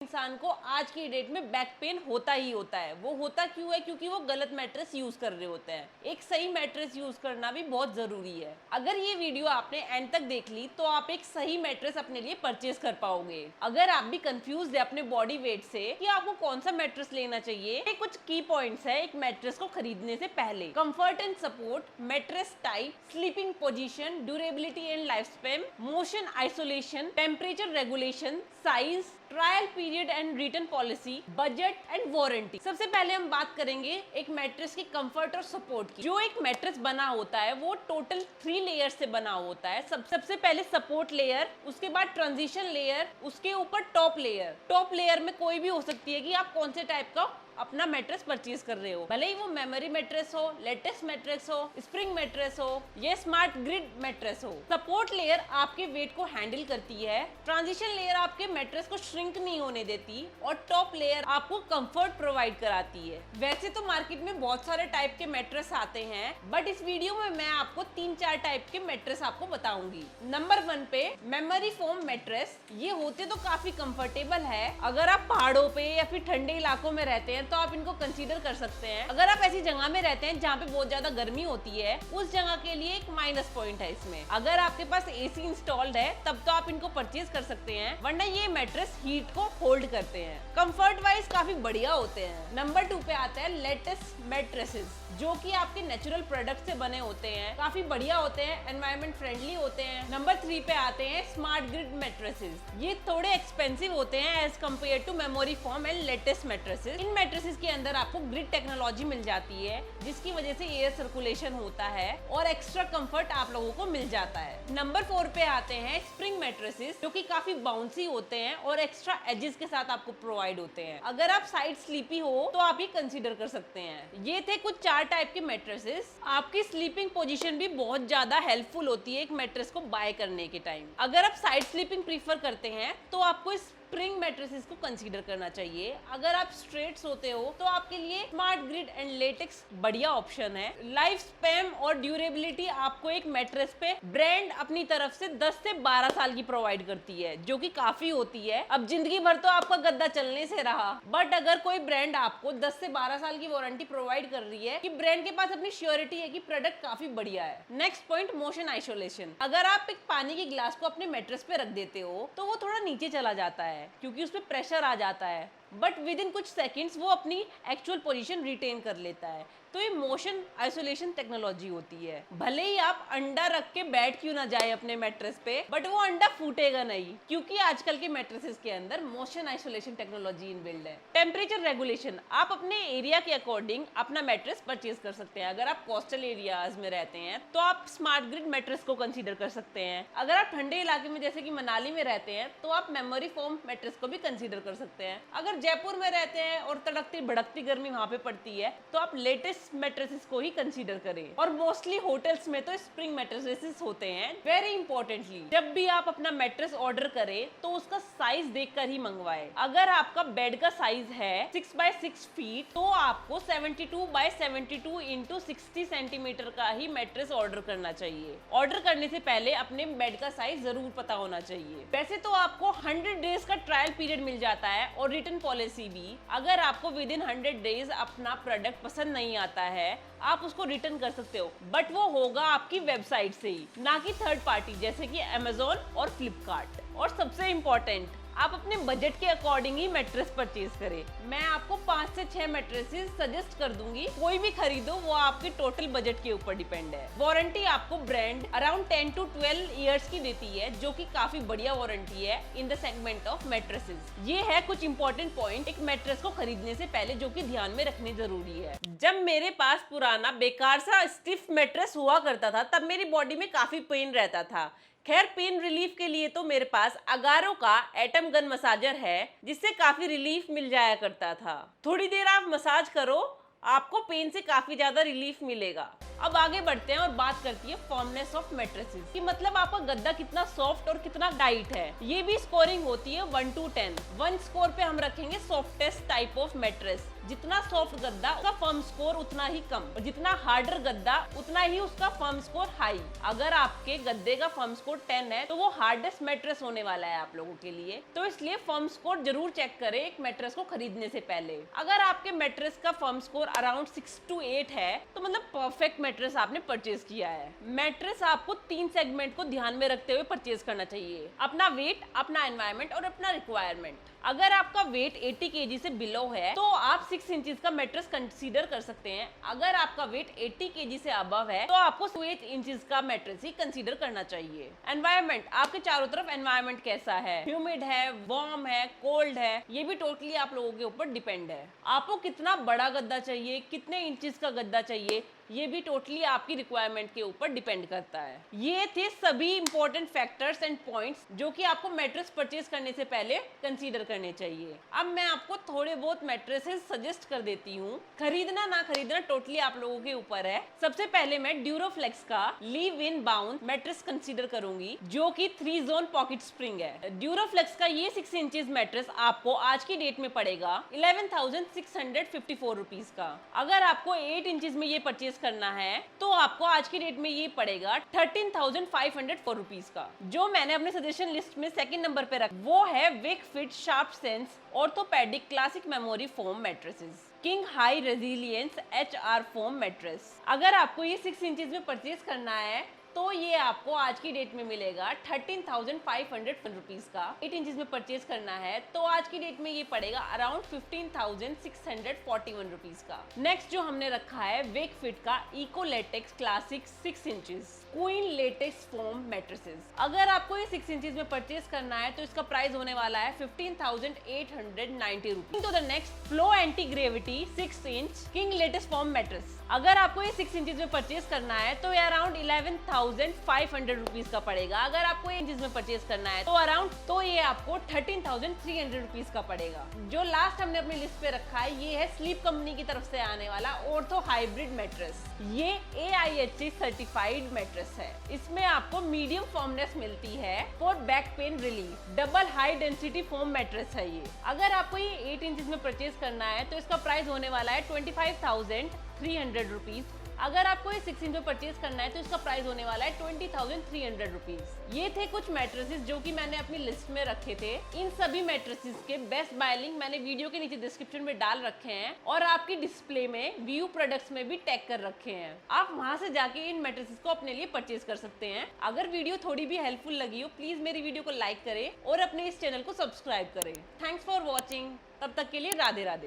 इंसान को आज की डेट में बैक पेन होता ही होता है। वो होता क्यों है? क्योंकि वो गलत मैट्रेस यूज कर रहे होते हैं। एक सही मैट्रेस यूज करना भी बहुत जरूरी है। अगर ये वीडियो आपने एंड तक देख ली तो आप एक सही मैट्रेस अपने लिए परचेज कर पाओगे। अगर आप भी कंफ्यूज है अपने बॉडी वेट से कि आपको कौन सा मैट्रेस लेना चाहिए, ये कुछ की पॉइंट्स है एक मैट्रेस को खरीदने से पहले। Comfort and support, mattress type, sleeping position, durability and life span, motion isolation, temperature regulation, size, trial period and return policy, budget and warranty. सबसे पहले हम बात करेंगे एक मैट्रेस की कंफर्ट और सपोर्ट की। जो एक मैट्रेस बना होता है वो टोटल 3 लेयर से बना होता है। सबसे पहले सपोर्ट लेयर, उसके बाद ट्रांजिशन लेयर, उसके ऊपर टॉप लेयर। टॉप लेयर में कोई भी हो सकती है कि आप कौन से टाइप का अपना मैट्रेस परचेज कर रहे हो, भले ही वो मेमोरी मैट्रेस हो, लेटेस्ट मैट्रेस हो, स्प्रिंग मैट्रेस हो या स्मार्ट ग्रिड मैट्रेस हो। सपोर्ट लेयर आपके वेट को हैंडल करती है, ट्रांजिशन लेयर आपके मैट्रेस को श्रिंक नहीं होने देती और टॉप लेयर आपको कंफर्ट प्रोवाइड कराती है। वैसे तो मार्केट में बहुत सारे टाइप के मैट्रेस आते हैं, बट इस वीडियो में मैं आपको 3-4 टाइप के मैट्रेस आपको बताऊंगी। नंबर 1 पे मेमोरी फोम मैट्रेस। ये होते तो काफी कंफर्टेबल है। अगर आप पहाड़ों पे या फिर ठंडे इलाकों में रहते हैं तो आप इनको कंसीडर कर सकते हैं। अगर आप ऐसी जगह में रहते हैं जहाँ पे बहुत ज्यादा गर्मी होती है, उस जगह के लिए एक माइनस पॉइंट है इसमें। अगर आपके पास एसी इंस्टॉल्ड है तब तो आप इनको परचेज कर सकते हैं, वरना ये मैट्रेस हीट को होल्ड करते हैं। कंफर्ट वाइज काफी बढ़िया होते हैं। नंबर 2 पे आता है लेटेस्ट मैट्रेसेस, जो कि आपके नेचुरल प्रोडक्ट से बने होते हैं, काफी बढ़िया होते हैं, एनवायरमेंट फ्रेंडली होते हैं। नंबर 3 पे आते हैं स्मार्ट ग्रिड मैट्रेसेस। ये थोड़े एक्सपेंसिव होते हैं as compared to memory foam and latest mattresses. इन मैट्रेसेस के अंदर आपको ग्रिड टेक्नोलॉजी मिल जाती है, जिसकी वजह से एयर सर्कुलेशन होता है और एक्स्ट्रा कंफर्ट आप लोगों को मिल जाता है। नंबर 4 पे आते हैं स्प्रिंग मैट्रेसेस, जो कि काफी बाउंसी होते हैं और एक्स्ट्रा एजेस के साथ आपको प्रोवाइड होते हैं। अगर आप साइड स्लीपी हो तो आप ये कंसीडर कर सकते हैं। ये थे कुछ 4 टाइप के मैट्रेसेस। आपकी स्लीपिंग पोजीशन भी बहुत ज्यादा हेल्पफुल होती है एक मैट्रेस को बाय करने के टाइम। अगर आप साइड स्लीपिंग प्रीफर करते हैं तो आपको स्प्रिंग मैट्रेसेस को कंसीडर करना चाहिए। अगर आप स्ट्रेट सोते हो तो आपके लिए स्मार्ट ग्रिड एंड लेटेक्स बढ़िया ऑप्शन है। लाइफ स्पैन और ड्यूरेबिलिटी आपको एक मैट्रेस पे ब्रांड अपनी तरफ से 10 से 12 साल की प्रोवाइड करती है, जो कि काफी होती है। अब जिंदगी भर तो आपका गद्दा चलने से रहा, बट अगर कोई ब्रांड आपको 10 से 12 साल की वारंटी प्रोवाइड कर रही है कि ब्रांड के पास अपनी श्योरिटी है कि प्रोडक्ट काफी बढ़िया है। Next point, motion isolation. अगर आप एक पानी के गिलास को अपने मैट्रेस पे रख देते हो तो वो थोड़ा नीचे चला जाता है क्योंकि उसमें प्रेशर आ जाता है, बट विद इन कुछ सेकंड्स वो अपनी एक्चुअल पोजीशन रिटेन कर लेता है। तो ये मोशन आइसोलेशन टेक्नोलॉजी होती है। भले ही आप अंडा रख के बैठ क्यों ना जाए अपने मैट्रेस पे, बट वो अंडा फूटेगा नहीं, क्योंकि आजकल के मैट्रेसेस के अंदर मोशन आइसोलेशन टेक्नोलॉजी इनबिल्ड है। टेम्परेचर रेगुलेशन, आप अपने एरिया के अकॉर्डिंग अपना मैट्रेस परचेज कर सकते हैं। अगर आप कोस्टल एरियाज में रहते हैं तो आप स्मार्ट ग्रिड मैट्रेस को कंसीडर कर सकते हैं। अगर आप ठंडे इलाके में जैसे कि मनाली में रहते हैं तो आप मेमोरी फोम मैट्रेस को भी कंसीडर कर सकते हैं। अगर जयपुर में रहते हैं और तड़कती भड़कती गर्मी वहां पे पड़ती है तो आप लेटेस्ट मैट्रेसेस को ही कंसीडर करें। और मोस्टली होटल्स में तो स्प्रिंग मैट्रेसेस होते हैं। वेरी इंपॉर्टेंटली, जब भी आप अपना मैट्रेस ऑर्डर करें तो उसका साइज देखकर ही मंगवाएं। अगर आपका बेड का साइज है 6 बाय 6 फीट तो आपको 72 बाय 72 इंटू 60 सेंटीमीटर का ही मैट्रेस ऑर्डर करना चाहिए। ऑर्डर करने से पहले अपने बेड का साइज जरूर पता होना चाहिए। वैसे तो आपको 100 डेज का ट्रायल पीरियड मिल जाता है और रिटर्न पॉलिसी भी। अगर आपको विद इन 100 डेज अपना प्रोडक्ट पसंद नहीं आता है, आप उसको रिटर्न कर सकते हो, बट वो होगा आपकी वेबसाइट से ही, ना कि थर्ड पार्टी जैसे कि Amazon और फ्लिपकार्ट। और सबसे इंपॉर्टेंट, आप अपने बजट के अकॉर्डिंग ही मैट्रेस परचेज करें। मैं आपको 5 से 6 मैट्रेसेस सजेस्ट कर दूंगी, कोई भी खरीदो, वो आपके टोटल बजट के ऊपर डिपेंड है। वारंटी आपको ब्रांड अराउंड 10 to 12 इयर्स की देती है, जो कि काफी बढ़िया वारंटी है in the segment of mattresses. ये है कुछ इंपॉर्टेंट पॉइंट एक मैट्रेस को खरीदने से पहले जो कि ध्यान में रखने जरूरी है। जब मेरे पास पुराना बेकार सा स्टिफ मैट्रेस हुआ करता था तब मेरी बॉडी में काफी पेन रहता था। खैर, पेन रिलीफ के लिए तो मेरे पास अगारो का एटम गन मसाजर है, जिससे काफी रिलीफ मिल जाया करता था। थोड़ी देर आप मसाज करो आपको पेन से काफी ज्यादा रिलीफ मिलेगा। अब आगे बढ़ते हैं और बात करती है फर्मनेस ऑफ मैट्रेसेस कि मतलब आपका गद्दा कितना सॉफ्ट और कितना टाइट है। ये भी स्कोरिंग होती है 1 to 10। 1 स्कोर पे हम रखेंगे सॉफ्टेस्ट टाइप ऑफ मैट्रेस। जितना सॉफ्ट गद्दा उसका फर्म स्कोर उतना ही कम, और जितना हार्डर गद्दा उतना ही उसका फर्म स्कोर हाई। अगर आपके गद्दे का फर्म स्कोर 10 है तो वो हार्डेस्ट मैट्रेस होने वाला है आप लोगों के लिए। तो इसलिए फर्म स्कोर जरूर चेक करें एक मैट्रेस को खरीदने से पहले। अगर आपके मैट्रेस का फर्म स्कोर अराउंड 6 to 8 है तो मतलब परफेक्ट मैट्रेस आपने परचेज किया है। मैट्रेस आपको 3 सेगमेंट को ध्यान में रखते हुए परचेज करना चाहिए, अपना वेट, अपना एनवायरमेंट और अपना रिक्वायरमेंट। अगर आपका वेट 80 kg से बिलो है तो आप 6 इंचेस का मैट्रेस कंसीडर कर सकते हैं। अगर आपका वेट 80 kg से अबव है तो आपको 8 इंचेस का मैट्रेस ही कंसीडर करना चाहिए। एनवायरमेंट, आपके चारों तरफ एनवायरमेंट कैसा है, ह्यूमिड है, वार्म है, कोल्ड है, ये भी टोटली आप लोगों के ऊपर डिपेंड है। आपको कितना बड़ा गद्दा चाहिए, कितने इंचेस का गद्दा चाहिए, ये भी टोटली आपकी रिक्वायरमेंट के ऊपर डिपेंड करता है। ये थे सभी इंपॉर्टेंट फैक्टर्स एंड पॉइंट्स जो कि आपको मैट्रेस परचेज करने से पहले कंसीडर करने चाहिए। अब मैं आपको थोड़े बहुत मैट्रेसेस सजेस्ट कर देती हूँ। खरीदना ना खरीदना टोटली आप लोगों के ऊपर है। सबसे पहले मैं ड्यूरोफ्लेक्स का लीव इन बाउंड मैट्रेस कंसीडर करूंगी जो कि 3 जोन पॉकेट स्प्रिंग है। ड्यूरोफ्लेक्स का ये 6 इंचेस मैट्रेस आपको आज की डेट में पड़ेगा 11,654 रुपीज का। अगर आपको 8 इंचेस में ये परचेज करना है तो आपको आज की डेट में ये पड़ेगा 13,504 रुपीज का। जो मैंने अपने सजेशन लिस्ट में सेकंड नंबर पे रखा वो है Wakefit sharp sense orthopaedic classic memory foam mattresses king high resilience HR foam mattress. अगर आपको ये 6 इंचेस में परचेज करना है तो ये आपको आज की डेट में मिलेगा 13,500 रुपीज का। 8 इंचेस में परचेज करना है तो आज की डेट में ये पड़ेगा अराउंड 15,641 रुपीज का। नेक्स्ट जो हमने रखा है वेकफिट का eco latex classic 6 inches queen latex foam mattresses. अगर आपको ये 6 इंचेस में परचेज करना है तो इसका प्राइस होने वाला है 15,890 रुपीज। तो the next flow anti gravity 6 inch king latex foam mattress. अगर आपको ये 6 इंचेस में परचेज करना है तो ये अराउंड 11,500 रुपीज का पड़ेगा। अगर आपको ये इंचेस में परचेज करना है तो ये आपको 13,300 रुपीज का पड़ेगा। जो लास्ट हमने अपनी लिस्ट पे रखा है ये है स्लीप कंपनी की तरफ से आने वाला ऑर्थो हाइब्रिड मैट्रेस। ये AIHC सर्टिफाइड मैट्रेस है। इसमें आपको मीडियम फॉर्मनेस मिलती है for back pain relief. Double high density foam mattress है ये। अगर आपको ये 8 इंचेस में परचेज करना है तो इसका प्राइस होने वाला है 25,300 रुपीज। अगर आपको ये 6 इंच में परचेज करना है तो इसका प्राइस होने वाला है 20,300 रुपीज। ये थे कुछ मैट्रेसेस जो कि मैंने अपनी लिस्ट में रखे थे। इन सभी मैट्रेसेस के बेस्ट बाय लिंक मैंने वीडियो के नीचे डिस्क्रिप्शन में डाल रखे हैं और आपकी डिस्प्ले में व्यू प्रोडक्ट्स में भी टैग कर रखे हैं। आप वहां से जाके इन मैट्रेसेस को अपने लिए परचेज कर सकते हैं। अगर वीडियो थोड़ी भी हेल्पफुल लगी हो प्लीज मेरी वीडियो को लाइक करें और अपने इस चैनल को सब्सक्राइब करें। Thanks for watching. तब तक के लिए राधे राधे।